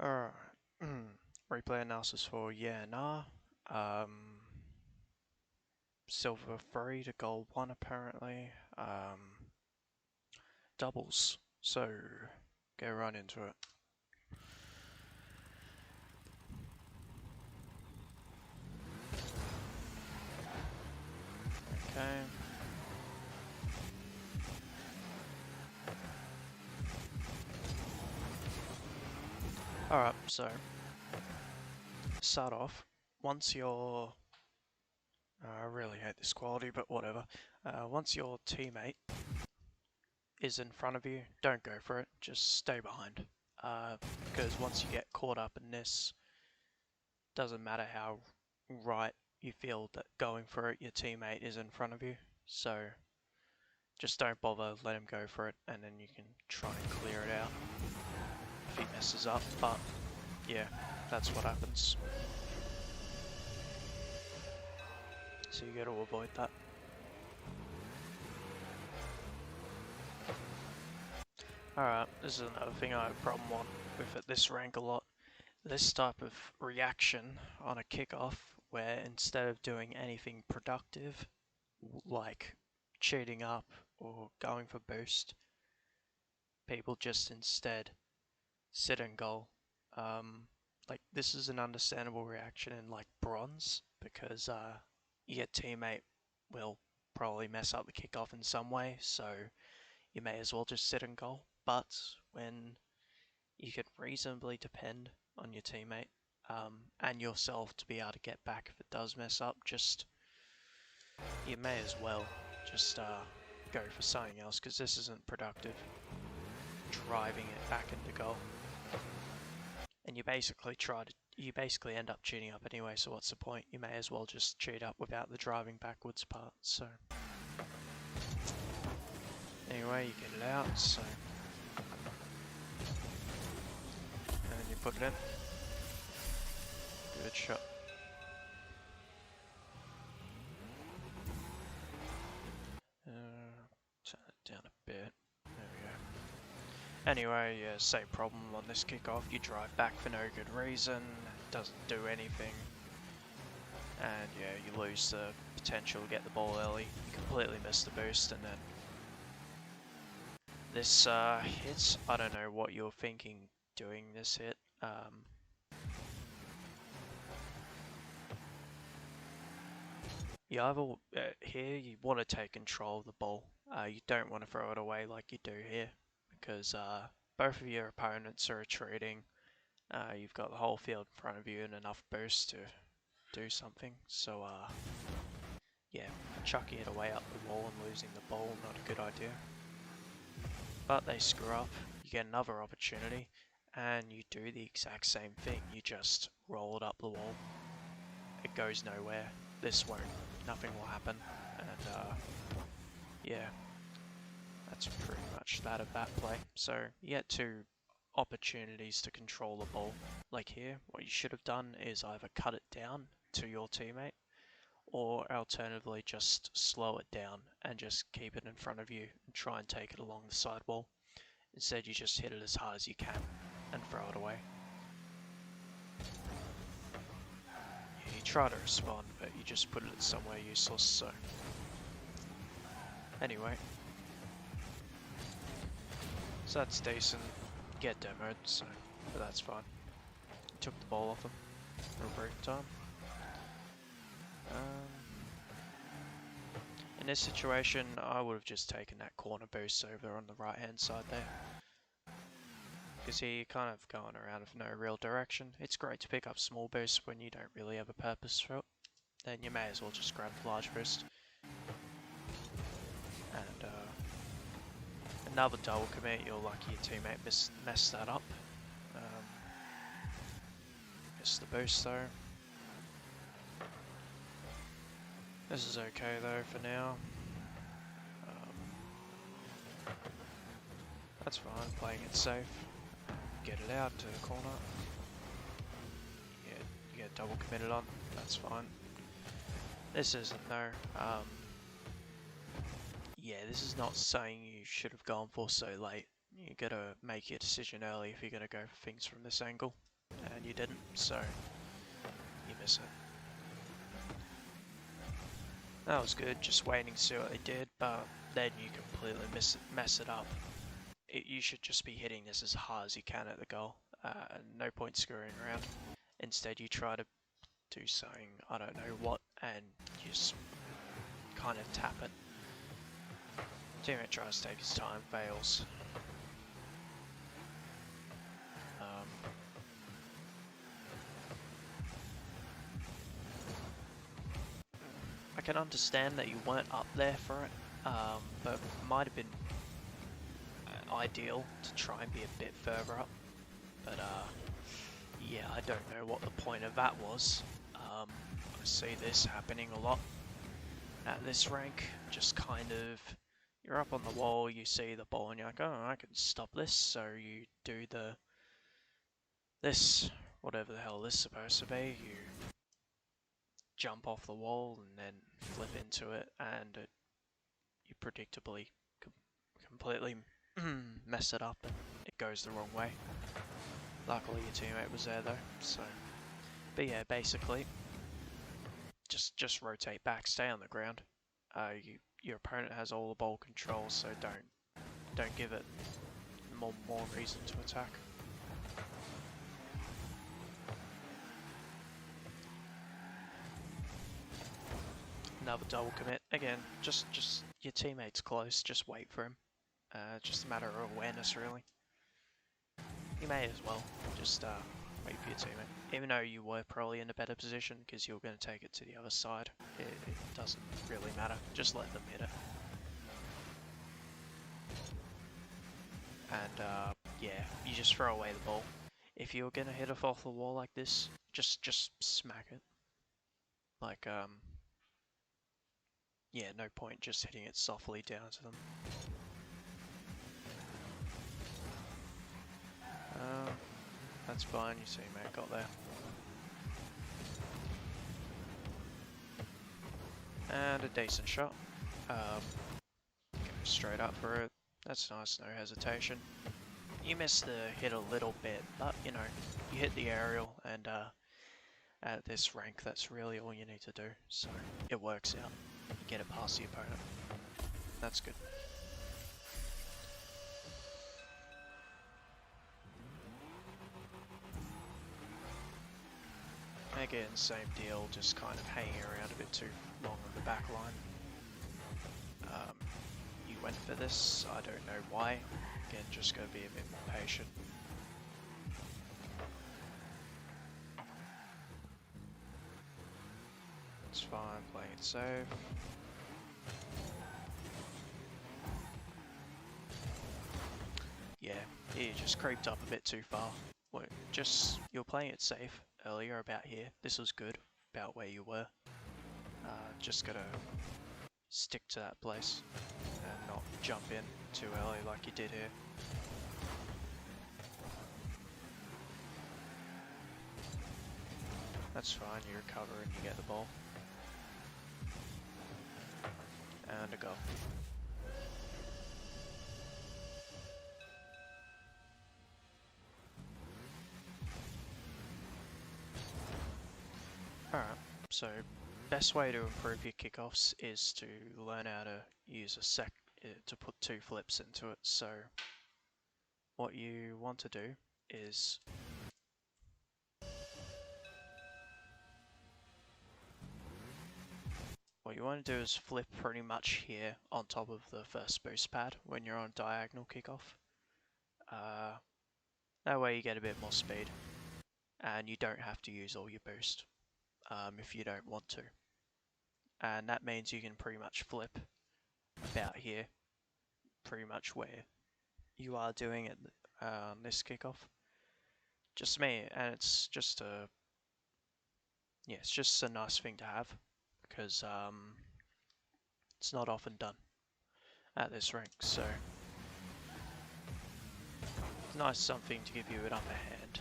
Alright. Replay analysis for yeah, nah. Silver 3 to gold 1 apparently. Doubles. So, go right into it. Okay. Alright, so start off. Once you're I really hate this quality, but whatever. Once your teammate is in front of you, don't go for it, just stay behind. Because once you get caught up in this, doesn't matter how right you feel that going for it, your teammate is in front of you. So just don't bother, let him go for it, and then you can try and clear it out if he messes up. But yeah, that's what happens. So you got to avoid that. Alright, this is another thing I have a problem with at this rank a lot. This type of reaction on a kickoff where instead of doing anything productive, like cheating up or going for boost, people just instead sit and goal. Like this is an understandable reaction in like bronze because your teammate will probably mess up the kickoff in some way, so you may as well just sit and goal. But when you can reasonably depend on your teammate and yourself to be able to get back if it does mess up, you may as well just go for something else because this isn't productive. Driving it back into goal, and you basically end up cheating up anyway. So what's the point? You may as well just cheat up without the driving backwards part. So anyway, you get it out. So and then you put it in. Good shot. Turn it down a bit. There we go. Anyway, yeah, same problem on this kickoff. You drive back for no good reason. Doesn't do anything. And yeah, you lose the potential to get the ball early. You completely miss the boost, and then this hit, I don't know what you're thinking doing this hit. You either here you want to take control of the ball. You don't want to throw it away like you do here, because both of your opponents are retreating. You've got the whole field in front of you and enough boost to do something. So yeah, chucking it away up the wall and losing the ball, not a good idea. But they screw up, you get another opportunity, and you do the exact same thing. You just roll it up the wall. It goes nowhere. This won't. Nothing will happen. And yeah, that's pretty much that of that play. So you get two opportunities to control the ball. Like here, what you should have done is either cut it down to your teammate, or alternatively just slow it down and just keep it in front of you and try and take it along the sidewall. Instead you just hit it as hard as you can and throw it away. You try to respond, but you just put it somewhere useless, so... Anyway. So that's decent. Get demoed, so... but that's fine. Took the ball off him for a brief time. In this situation, I would have just taken that corner boost over on the right hand side there. Because here you're kind of going around with no real direction. It's great to pick up small boosts when you don't really have a purpose for it. Then you may as well just grab the large boost. And another double commit, you're lucky your teammate messed that up. Missed the boost though. This is okay though for now. That's fine, playing it safe. Get it out to the corner. Yeah, you get double committed on, that's fine. This isn't though. Yeah, this is not saying you should have gone for so late. You gotta make your decision early if you're gonna go for things from this angle. and you didn't, so you miss it. That was good, just waiting to see what they did, but then you completely mess it up. You should just be hitting this as hard as you can at the goal. No point screwing around. Instead, you try to do something, I don't know what, and you just kind of tap it. Teammate tries to take his time, fails. I can understand that you weren't up there for it, but it might have been ideal to try and be a bit further up. But yeah, I don't know what the point of that was. I see this happening a lot at this rank. Just kind of, you're up on the wall, you see the ball, and you're like, oh, I can stop this. So you do this, whatever the hell this is supposed to be. You jump off the wall and then flip into it, and you predictably completely mess it up and it goes the wrong way. Luckily your teammate was there though, so. But yeah, basically, just rotate back, stay on the ground. Your opponent has all the ball control, so don't give it more reason to attack. Another double commit. Again, just your teammate's close, just wait for him. Just a matter of awareness, really. You may as well just wait for your teammate. Even though you were probably in a better position because you were going to take it to the other side, it doesn't really matter. Just let them hit it. And yeah, you just throw away the ball. If you're going to hit it off the wall like this, just smack it. Like, yeah, no point just hitting it softly down to them. That's fine, your teammate got there. And a decent shot. Go straight up for it. That's nice, no hesitation. You missed the hit a little bit, but you know, you hit the aerial, and at this rank, that's really all you need to do. So it works out. You get it past the opponent. That's good. Again, same deal, just kind of hanging around a bit too long on the back line. You went for this, I don't know why. Again, just gotta be a bit more patient. It's fine, playing it safe. Yeah, you just creeped up a bit too far. Well, you're playing it safe earlier about here. This was good, about where you were. Just gotta stick to that place and not jump in too early like you did here. That's fine, you recover and you get the ball. And a goal. Alright, so best way to improve your kickoffs is to learn how to use to put two flips into it. So what you want to do is flip pretty much here on top of the first boost pad when you're on diagonal kickoff. That way you get a bit more speed and you don't have to use all your boost if you don't want to. And that means you can pretty much flip about here, pretty much where you are doing it this kickoff. Just me, and it's just a nice thing to have because it's not often done at this rank, so it's nice something to give you an upper hand,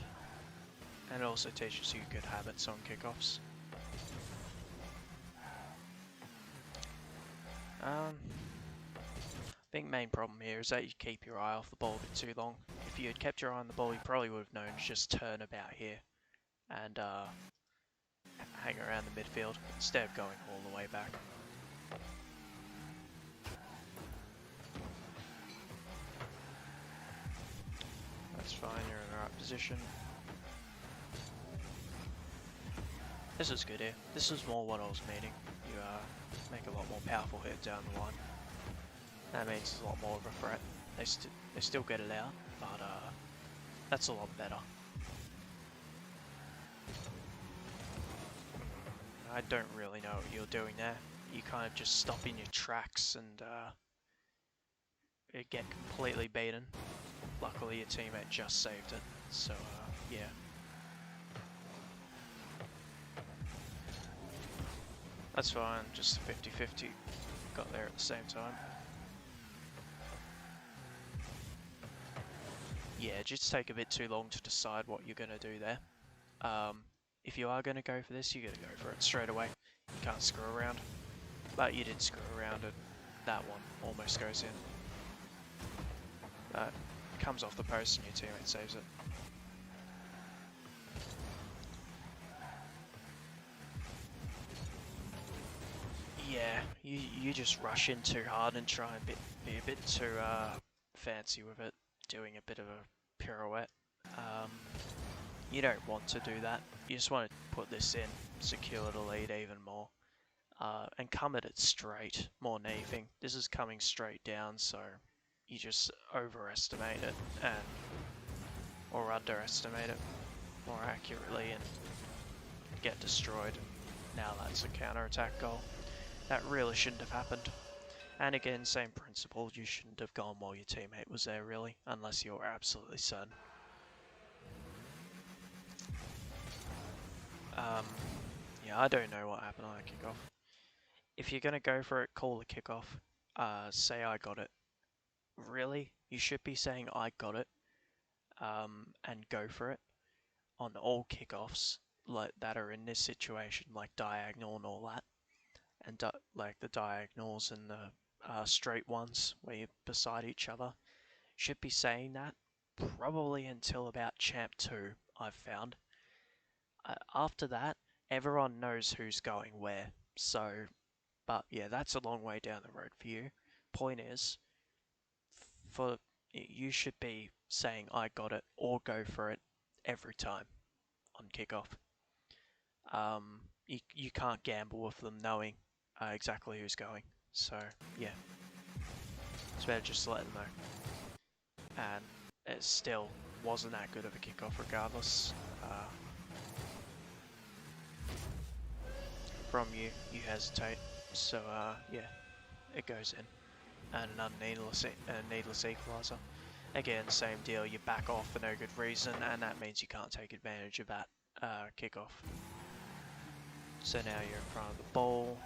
and it also teaches you good habits on kickoffs. I think main problem here is that you keep your eye off the ball a bit too long. if you had kept your eye on the ball, you probably would have known to just turn about here and hang around the midfield instead of going all the way back. That's fine, you're in the right position. This is good here. This is more what I was meaning. You make a lot more powerful hit down the line. That means it's a lot more of a threat. They still get it out, but that's a lot better. I don't really know what you're doing there. You kind of just stop in your tracks and get completely beaten. Luckily your teammate just saved it, so yeah. That's fine, just 50-50. Got there at the same time. Yeah, just take a bit too long to decide what you're going to do there. If you are going to go for this, you're going to go for it straight away. You can't screw around. But you did screw around and that one almost goes in. Comes off the post and your teammate saves it. Yeah, you just rush in too hard and try and be a bit too fancy with it, doing a bit of a pirouette. You don't want to do that. You just want to put this in, secure the lead even more, and come at it straight more than anything. This is coming straight down, so you just overestimate it or underestimate it more accurately and get destroyed. Now that's a counter-attack goal. That really shouldn't have happened. And again, same principle, you shouldn't have gone while your teammate was there really, unless you're absolutely certain. Yeah, I don't know what happened on that kickoff. If you're gonna go for it, call the kickoff. Say I got it. Really? You should be saying I got it, and go for it on all kickoffs like that are in this situation, like diagonal and all that, and like the diagonals and the straight ones where you're beside each other. Should be saying that probably until about Champ 2, I've found. After that, everyone knows who's going where. So, but yeah, that's a long way down the road for you. Point is, you should be saying I got it or go for it every time on kickoff. You can't gamble with them knowing exactly who's going. So yeah, it's better just to let them know. And it still wasn't that good of a kickoff regardless. From you hesitate. So yeah, it goes in. And another needless equaliser. Again, same deal, you back off for no good reason, and that means you can't take advantage of that kickoff. So now you're in front of the ball.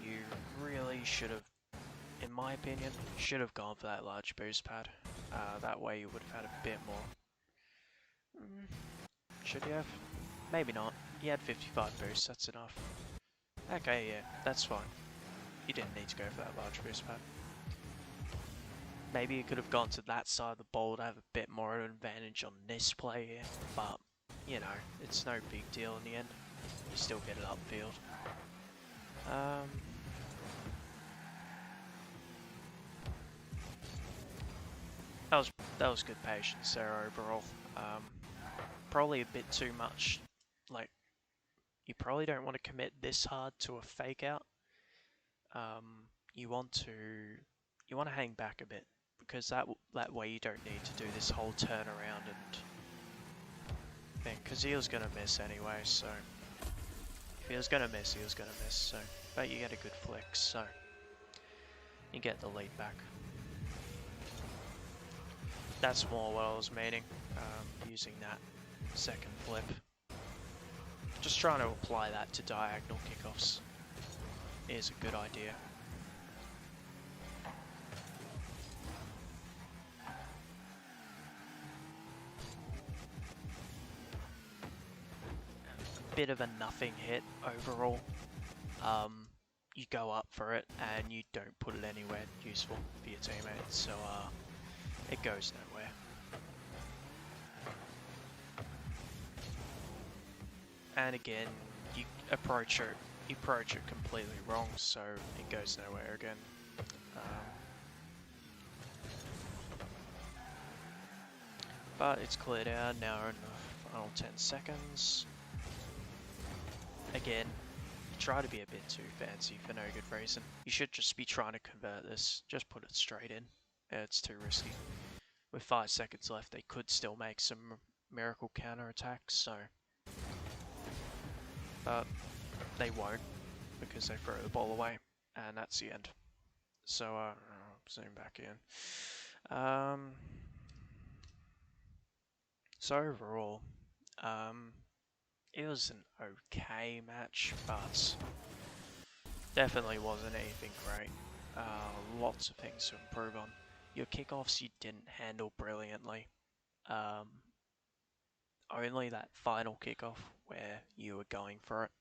You really should have, in my opinion, should have gone for that large boost pad. That way you would have had a bit more. Should you have? Maybe not. You had 55 boosts, that's enough. Okay, yeah, that's fine. You didn't need to go for that large boost pad. Maybe you could have gone to that side of the ball to have a bit more of an advantage on this play here, but, you know, it's no big deal in the end. You still get it upfield. That was good patience there overall. Probably a bit too much. Like, you probably don't want to commit this hard to a fake out. You want to hang back a bit, because that way you don't need to do this whole turnaround and thing, because he was gonna miss anyway. So if he was gonna miss, he was gonna miss. So, but you get a good flick, so you get the lead back. That's more what I was meaning, using that second flip. Just trying to apply that to diagonal kickoffs is a good idea. A bit of a nothing hit overall. You go up for it and you don't put it anywhere useful for your teammates, so it goes nowhere. And again, you approach it completely wrong, so it goes nowhere again. But it's cleared out, now we're in the final 10 seconds. Again, try to be a bit too fancy for no good reason. You should just be trying to convert this, just put it straight in. It's too risky. With 5 seconds left, they could still make some miracle counter attacks, so. But they won't, because they throw the ball away, and that's the end. So, zoom back in. So overall, it was an okay match, but definitely wasn't anything great. Lots of things to improve on. Your kickoffs you didn't handle brilliantly. Only that final kickoff where you were going for it.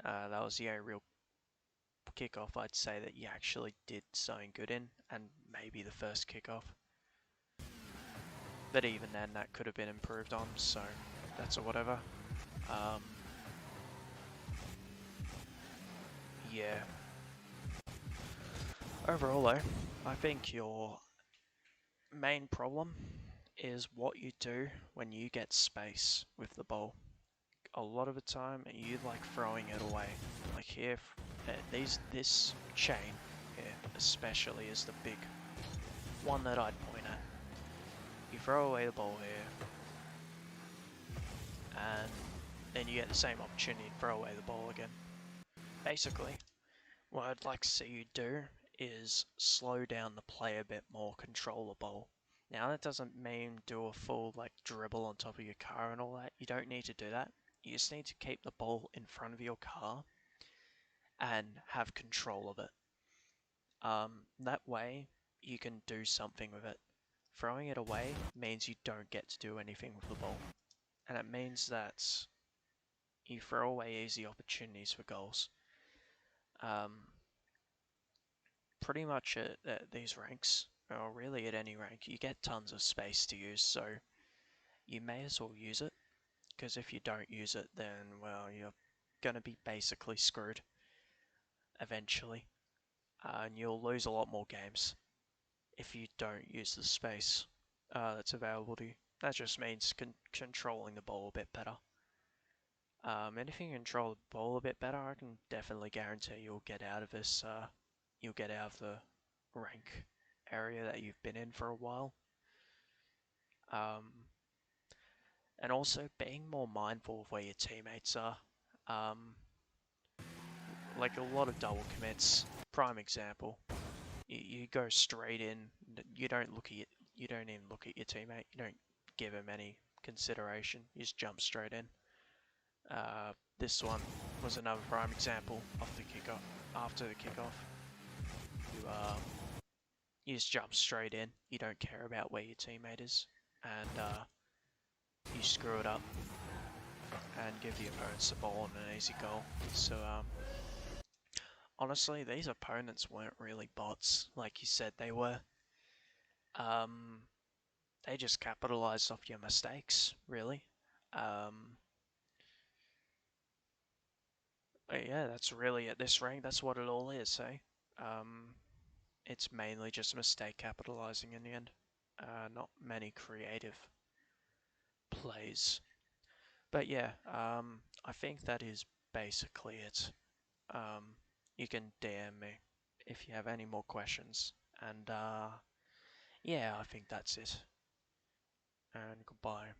That was the only real kickoff I'd say that you actually did something good in, and maybe the first kickoff. But even then, that could have been improved on, so that's a whatever. Yeah. Overall though, I think your main problem is what you do when you get space with the ball. A lot of the time, you like throwing it away. Like here, this chain here especially is the big one that I'd point at. You throw away the ball here, and then you get the same opportunity to throw away the ball again. Basically, what I'd like to see you do is slow down the play a bit more, control the ball. Now that doesn't mean do a full like dribble on top of your car and all that. You don't need to do that. You just need to keep the ball in front of your car and have control of it. That way you can do something with it. Throwing it away means you don't get to do anything with the ball. And it means that you throw away easy opportunities for goals. Pretty much at these ranks, or really at any rank, you get tons of space to use, so you may as well use it, because if you don't use it, then, well, you're going to be basically screwed eventually, and you'll lose a lot more games if you don't use the space that's available to you. That just means controlling the ball a bit better. And if you control the ball a bit better, I can definitely guarantee you'll get out of this, you'll get out of the rank area that you've been in for a while. And also being more mindful of where your teammates are. Like a lot of double commits, prime example. You go straight in, you don't even look at your teammate, you don't give him any consideration, you just jump straight in. This one was another prime example of the kickoff. After the kickoff, you just jump straight in. You don't care about where your teammate is, and you screw it up and give the opponents the ball and an easy goal. So honestly, these opponents weren't really bots, like you said they were. They just capitalized off your mistakes, really. Yeah, that's really at this rank, that's what it all is, eh? It's mainly just mistake capitalizing in the end. Not many creative plays. But yeah, I think that is basically it. You can DM me if you have any more questions. And yeah, I think that's it. And goodbye.